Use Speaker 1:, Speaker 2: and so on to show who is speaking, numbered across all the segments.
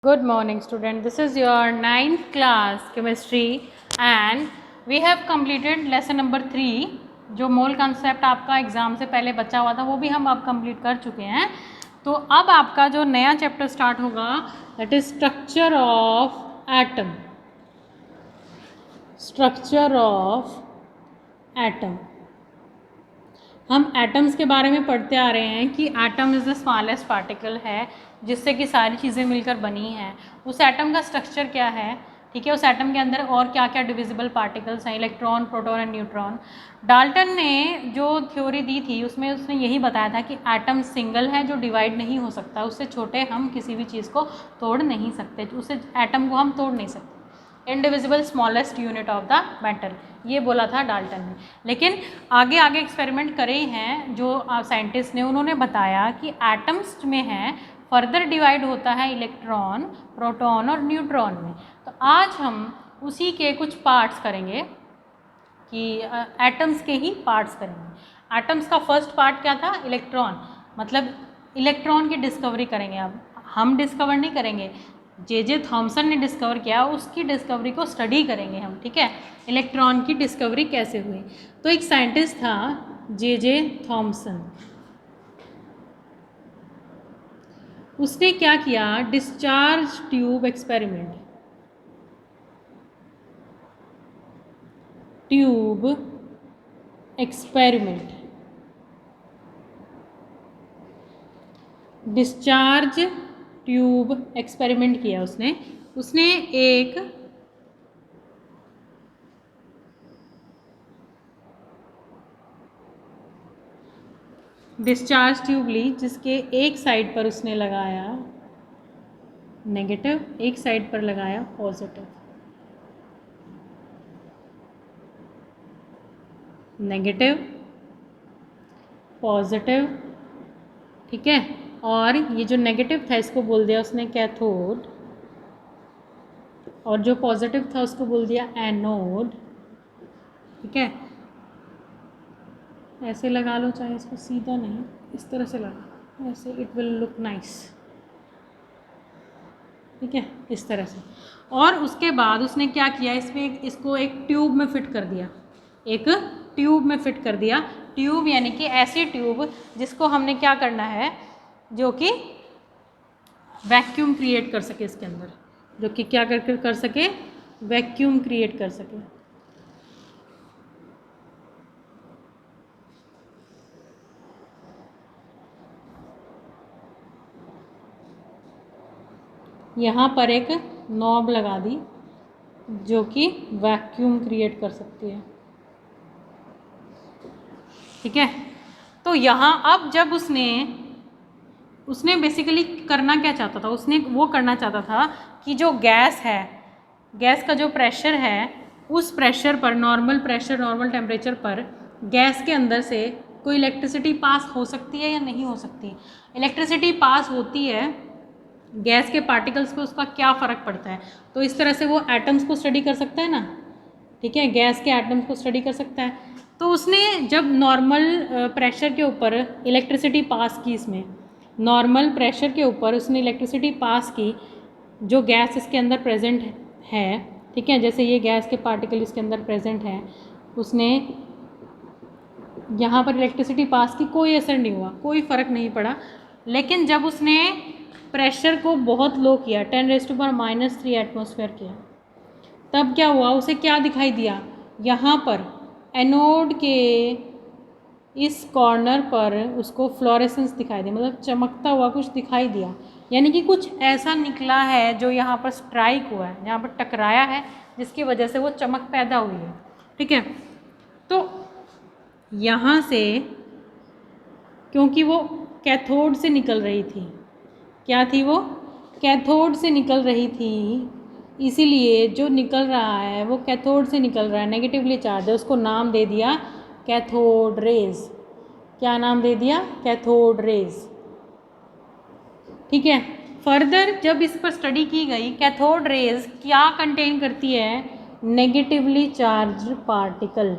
Speaker 1: Good morning student, this is your 9th class chemistry and we have completed lesson number 3 जो मोल concept आपका exam से पहले बचा हुआ था वो भी हम अब कंप्लीट कर चुके हैं। तो अब आपका जो नया चैप्टर स्टार्ट होगा that is structure of atom. Structure of atom, हम एटम्स के बारे में पढ़ते आ रहे हैं कि atom is the smallest particle है जिससे कि सारी चीज़ें मिलकर बनी हैं। उस एटम का स्ट्रक्चर क्या है, ठीक है, उस एटम के अंदर और क्या क्या डिविजिबल पार्टिकल्स हैं, electron, proton and neutron. Dalton ने जो थ्योरी दी थी उसमें उसने यही बताया था कि एटम सिंगल है जो डिवाइड नहीं हो सकता, उससे छोटे हम किसी भी चीज़ को तोड़ नहीं सकते, उससे एटम को हम तोड़ नहीं सकते। Indivisible smallest unit of the matter, ये बोला था डाल्टन ने। लेकिन आगे आगे एक्सपेरिमेंट करे हैं जो साइंटिस्ट ने, उन्होंने बताया कि एटम्स में है फर्दर डिवाइड होता है इलेक्ट्रॉन, प्रोटॉन और न्यूट्रॉन में। तो आज हम उसी के कुछ पार्ट्स करेंगे कि एटम्स के ही पार्ट्स करेंगे। एटम्स का फर्स्ट पार्ट क्या था, इलेक्ट्रॉन, मतलब इलेक्ट्रॉन की डिस्कवरी करेंगे। अब हम डिस्कवर नहीं करेंगे, जे थॉमसन ने डिस्कवर किया उसकी डिस्कवरी को स्टडी करेंगे हम, ठीक है, इलेक्ट्रॉन की डिस्कवरी कैसे हुई। तो एक साइंटिस्ट था जे थॉमसन, उसने क्या किया, discharge tube experiment, tube experiment, discharge tube experiment किया उसने एक डिस्चार्ज ट्यूब ली जिसके एक साइड पर उसने लगाया नेगेटिव, एक साइड पर लगाया पॉजिटिव, नेगेटिव पॉजिटिव, ठीक है। और ये जो नेगेटिव था इसको बोल दिया उसने कैथोड, और जो पॉजिटिव था उसको बोल दिया एनोड, ठीक है। ऐसे लगा लो, चाहे इसको सीधा नहीं, इस तरह से लगा, ऐसे इट विल लुक नाइस, ठीक है, इस तरह से। और उसके बाद उसने क्या किया, इसमें इसको एक ट्यूब में फिट कर दिया, एक ट्यूब में फिट कर दिया। ट्यूब यानी कि ऐसी ट्यूब जिसको हमने क्या करना है, जो कि वैक्यूम क्रिएट कर सके इसके अंदर, जो कि क्या कर सके, वैक्यूम क्रिएट कर सके। यहाँ पर एक नॉब लगा दी जो कि वैक्यूम क्रिएट कर सकती है, ठीक है। तो यहाँ अब जब उसने बेसिकली करना क्या चाहता था, उसने वो करना चाहता था कि जो गैस है, गैस का जो प्रेशर है, उस प्रेशर पर, नॉर्मल प्रेशर, नॉर्मल टेम्परेचर पर गैस के अंदर से कोई इलेक्ट्रिसिटी पास हो सकती है या नहीं हो सकती। इलेक्ट्रिसिटी पास होती है, गैस के पार्टिकल्स पे उसका क्या फ़र्क पड़ता है। तो इस तरह से वो एटम्स को स्टडी कर सकता है ना, ठीक है, गैस के एटम्स को स्टडी कर सकता है। तो उसने जब नॉर्मल प्रेशर के ऊपर इलेक्ट्रिसिटी पास की, इसमें नॉर्मल प्रेशर के ऊपर उसने इलेक्ट्रिसिटी पास की, जो गैस इसके अंदर प्रेजेंट है, ठीक है, जैसे ये गैस के पार्टिकल इसके अंदर प्रेजेंट है, उसने यहाँ पर इलेक्ट्रिसिटी पास की, कोई असर नहीं हुआ, कोई फ़र्क नहीं पड़ा। लेकिन जब उसने प्रेशर को बहुत लो किया, 10⁻³ एटमॉस्फेयर किया, तब क्या हुआ, उसे क्या दिखाई दिया, यहाँ पर एनोड के इस कॉर्नर पर उसको फ्लोरेसेंस दिखाई दी, मतलब चमकता हुआ कुछ दिखाई दिया, यानी कि कुछ ऐसा निकला है जो यहाँ पर स्ट्राइक हुआ है, यहाँ पर टकराया है, जिसकी वजह से वो चमक पैदा हुई है, ठीक है। तो यहाँ से, क्योंकि वो कैथोड से निकल रही थी, क्या थी वो, कैथोड से निकल रही थी, इसीलिए जो निकल रहा है वो कैथोड से निकल रहा है, नेगेटिवली चार्ज है, उसको नाम दे दिया कैथोड रेज। क्या नाम दे दिया, कैथोड रेज, ठीक है। फर्दर जब इस पर स्टडी की गई, कैथोड रेज क्या कंटेन करती है, negatively charged particle,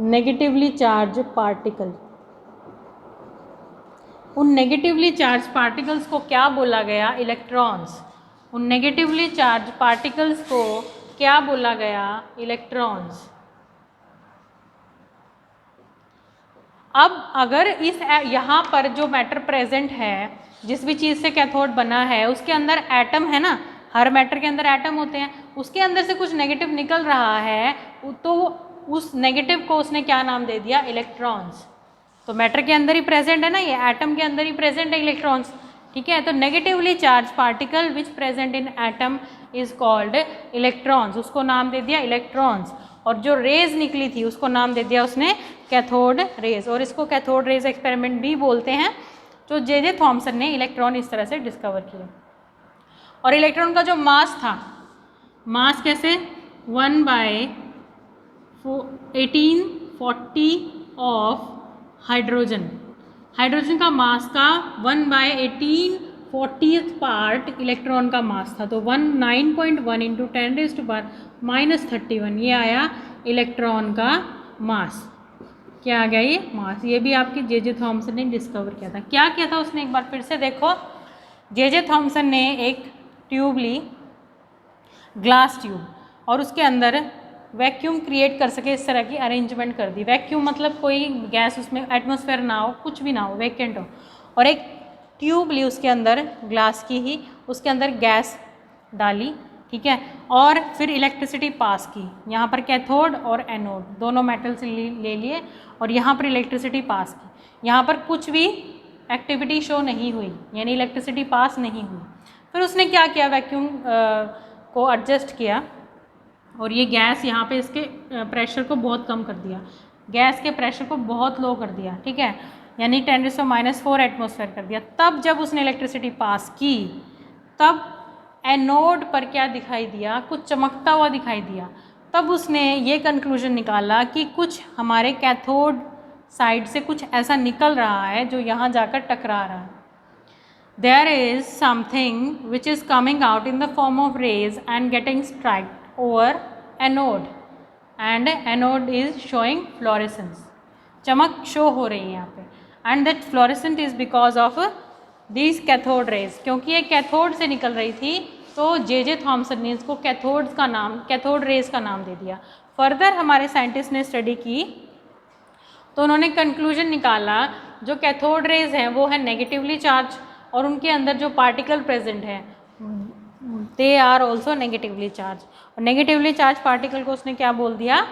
Speaker 1: negatively charged particle. उन नेगेटिवली चार्ज पार्टिकल्स को क्या बोला गया, इलेक्ट्रॉन्स। उन नेगेटिवली चार्ज पार्टिकल्स को क्या बोला गया? इलेक्ट्रॉन्स। अब अगर इस यहाँ पर जो मैटर प्रेजेंट है, जिस भी चीज़ से कैथोड बना है उसके अंदर एटम है ना, हर मैटर के अंदर एटम होते हैं, उसके अंदर से कुछ नेगेटिव निकल रहा है, तो उस नेगेटिव को उसने क्या नाम दे दिया? इलेक्ट्रॉन्स। तो मैटर के अंदर ही प्रेजेंट है ना, ये एटम के अंदर ही प्रेजेंट है इलेक्ट्रॉन्स, ठीक है। तो negatively charged particle which present in atom is called electrons, उसको नाम दे दिया इलेक्ट्रॉन्स। और जो रेज निकली थी उसको नाम दे दिया उसने कैथोड रेज, और इसको कैथोड रेज एक्सपेरिमेंट भी बोलते हैं, जो जे थॉमसन ने इलेक्ट्रॉन इस तरह से डिस्कवर किए। और इलेक्ट्रॉन का जो मास था, मास कैसे? 1/1840 ऑफ हाइड्रोजन, हाइड्रोजन का मास का 1/1840 पार्ट इलेक्ट्रॉन का मास था। तो 9.1 इंटू 10⁻31 ये आया इलेक्ट्रॉन का मास। क्या आ गया? ये मास। ये भी आपके जे थॉमसन ने डिस्कवर किया था। क्या किया था उसने? एक बार फिर से देखो, जे थॉमसन ने एक ट्यूब ली, ग्लास ट्यूब, और उसके अंदर वैक्यूम क्रिएट कर सके इस तरह की अरेंजमेंट कर दी। वैक्यूम मतलब कोई गैस उसमें एटमॉस्फेयर ना हो, कुछ भी ना हो, वैकेंट हो। और एक ट्यूब ली उसके अंदर, ग्लास की ही, उसके अंदर गैस डाली, ठीक है, और फिर इलेक्ट्रिसिटी पास की। यहाँ पर कैथोड और एनोड दोनों मेटल्स ले लिए और यहाँ पर इलेक्ट्रिसिटी पास की। यहाँ पर कुछ भी एक्टिविटी शो नहीं हुई, यानी इलेक्ट्रिसिटी पास नहीं हुई। फिर उसने क्या किया? वैक्यूम को एडजस्ट किया और ये गैस यहाँ पे इसके प्रेशर को बहुत कम कर दिया, गैस के प्रेशर को बहुत लो कर दिया, ठीक है, यानी 10⁻⁴ एटमॉस्फेयर कर दिया। तब जब उसने इलेक्ट्रिसिटी पास की, तब एनोड पर क्या दिखाई दिया? कुछ चमकता हुआ दिखाई दिया। तब उसने ये कंक्लूजन निकाला कि कुछ हमारे कैथोड साइड से कुछ ऐसा निकल रहा है जो यहाँ जाकर टकरा रहा है। There is something which is coming out in the form of rays and getting struck over anode, and anode is showing fluorescence, चमक शो हो रही है यहाँ पे, and that fluorescent is because of these cathode rays, क्योंकि ये cathode से निकल रही थी, तो जे थॉमसन ने इसको कैथोड का नाम, कैथोड रेज का नाम दे दिया। फर्दर हमारे साइंटिस्ट ने स्टडी की तो उन्होंने कंक्लूजन निकाला जो कैथोड रेज हैं वो है नेगेटिवली चार्ज, और उनके अंदर जो पार्टिकल प्रेजेंट है they are also negatively charged. और नेगेटिवली चार्ज पार्टिकल को उसने क्या बोल दिया?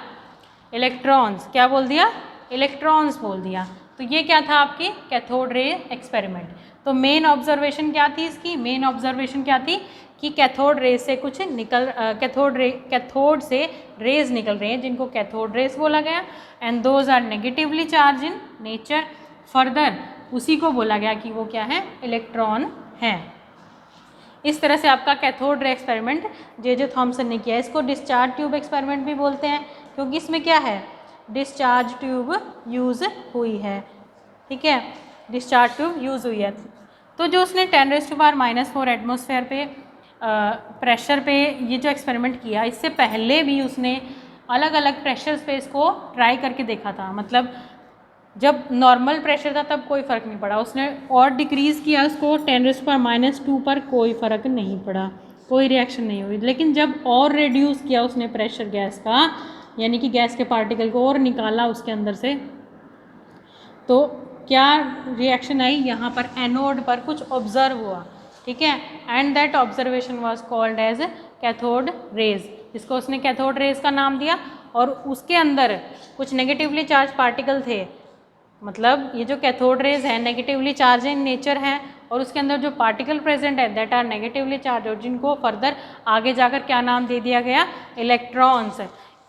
Speaker 1: इलेक्ट्रॉन्स। क्या बोल दिया? इलेक्ट्रॉन्स बोल दिया। तो ये क्या था? आपकी कैथोड रे एक्सपेरिमेंट। तो मेन ऑब्जर्वेशन क्या थी इसकी? मेन ऑब्जर्वेशन क्या थी कि कैथोड रेज से कुछ निकल, कैथोड से रेज निकल रहे हैं जिनको कैथोड रेज बोला गया, and those are negatively charged in nature. Further उसी को बोला गया कि वो क्या है? इलेक्ट्रॉन है। इस तरह से आपका cathode ray experiment J Thomson ने किया। इसको डिस्चार्ज ट्यूब एक्सपेरिमेंट भी बोलते हैं, क्योंकि इसमें क्या है? डिस्चार्ज ट्यूब यूज़ हुई है, ठीक है, डिस्चार्ज ट्यूब यूज़ हुई है। तो जो उसने 10⁻⁻⁴ एटमॉस्फेयर पे प्रेशर पे ये जो एक्सपेरिमेंट किया, इससे पहले भी उसने अलग अलग प्रेशर्स पे इसको ट्राई करके देखा था। मतलब जब नॉर्मल प्रेशर था तब कोई फ़र्क नहीं पड़ा, उसने और डिक्रीज़ किया उसको 10⁻² पर, कोई फ़र्क नहीं पड़ा, कोई रिएक्शन नहीं हुई। लेकिन जब और रिड्यूस किया उसने प्रेशर गैस का, यानी कि गैस के पार्टिकल को और निकाला उसके अंदर से, तो क्या रिएक्शन आई? यहाँ पर एनोड पर कुछ ऑब्जर्व हुआ, ठीक है, and that observation was called as cathode rays. इसको उसने कैथोड रेज का नाम दिया। और उसके अंदर कुछ नेगेटिवली चार्ज पार्टिकल थे, मतलब ये जो कैथोड रेज है नेगेटिवली चार्ज इन नेचर है, और उसके अंदर जो पार्टिकल प्रेजेंट है दैट आर नेगेटिवली चार्ज, और जिनको फर्दर आगे जाकर क्या नाम दे दिया गया? इलेक्ट्रॉन्स।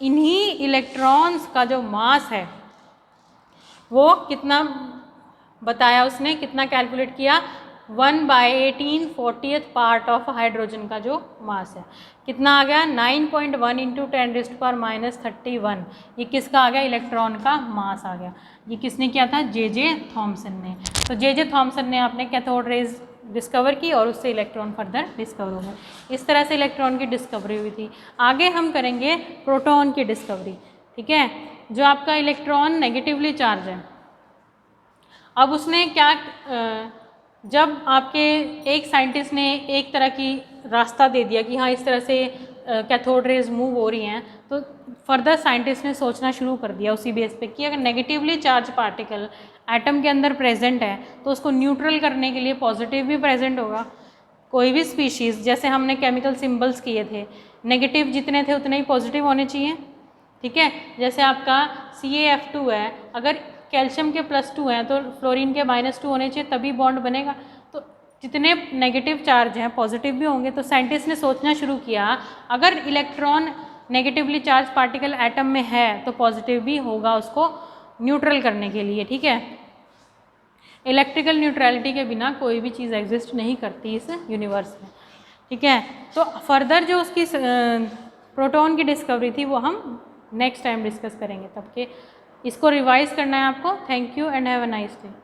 Speaker 1: इन्हीं इलेक्ट्रॉन्स का जो मास है वो कितना बताया उसने, कितना कैलकुलेट किया? 1/1840 पार्ट ऑफ हाइड्रोजन का जो मास है कितना आ गया? 9.1 इंटू 10⁻31। ये किसका आ गया? इलेक्ट्रॉन का मास आ गया। ये किसने किया था? जे थॉमसन ने। तो जे थॉमसन ने अपने कैथोड रेज डिस्कवर की और उससे इलेक्ट्रॉन फर्दर डिस्कवर हो गए। इस तरह से इलेक्ट्रॉन की डिस्कवरी हुई थी। आगे हम करेंगे प्रोटॉन की डिस्कवरी, ठीक है, जो आपका इलेक्ट्रॉन नेगेटिवली चार्ज है। अब उसने क्या, जब आपके एक साइंटिस्ट ने एक तरह की रास्ता दे दिया कि हाँ इस तरह से कैथोड रेज मूव हो रही हैं, तो फर्दर साइंटिस्ट ने सोचना शुरू कर दिया उसी बेस पे कि अगर नेगेटिवली चार्ज पार्टिकल एटम के अंदर प्रेजेंट है तो उसको न्यूट्रल करने के लिए पॉजिटिव भी प्रेजेंट होगा। कोई भी स्पीशीज़, जैसे हमने केमिकल सिंबल्स किए थे, नेगेटिव जितने थे उतने ही पॉजिटिव होने चाहिए, ठीक है। जैसे आपका CaF2 है, अगर कैल्शियम के +2 हैं तो फ्लोरीन के -2 होने चाहिए, तभी बॉन्ड बनेगा। तो जितने नेगेटिव चार्ज हैं पॉजिटिव भी होंगे। तो साइंटिस्ट ने सोचना शुरू किया अगर electron negatively charged particle atom में है तो पॉजिटिव भी होगा उसको न्यूट्रल करने के लिए, ठीक है। इलेक्ट्रिकल न्यूट्रलिटी के बिना कोई भी चीज़ एग्जिस्ट नहीं करती इस यूनिवर्स में, ठीक है। तो फर्दर जो उसकी प्रोटॉन की डिस्कवरी थी वो हम नेक्स्ट टाइम डिस्कस करेंगे। तब के इसको रिवाइज करना है आपको। Thank you and have a nice day.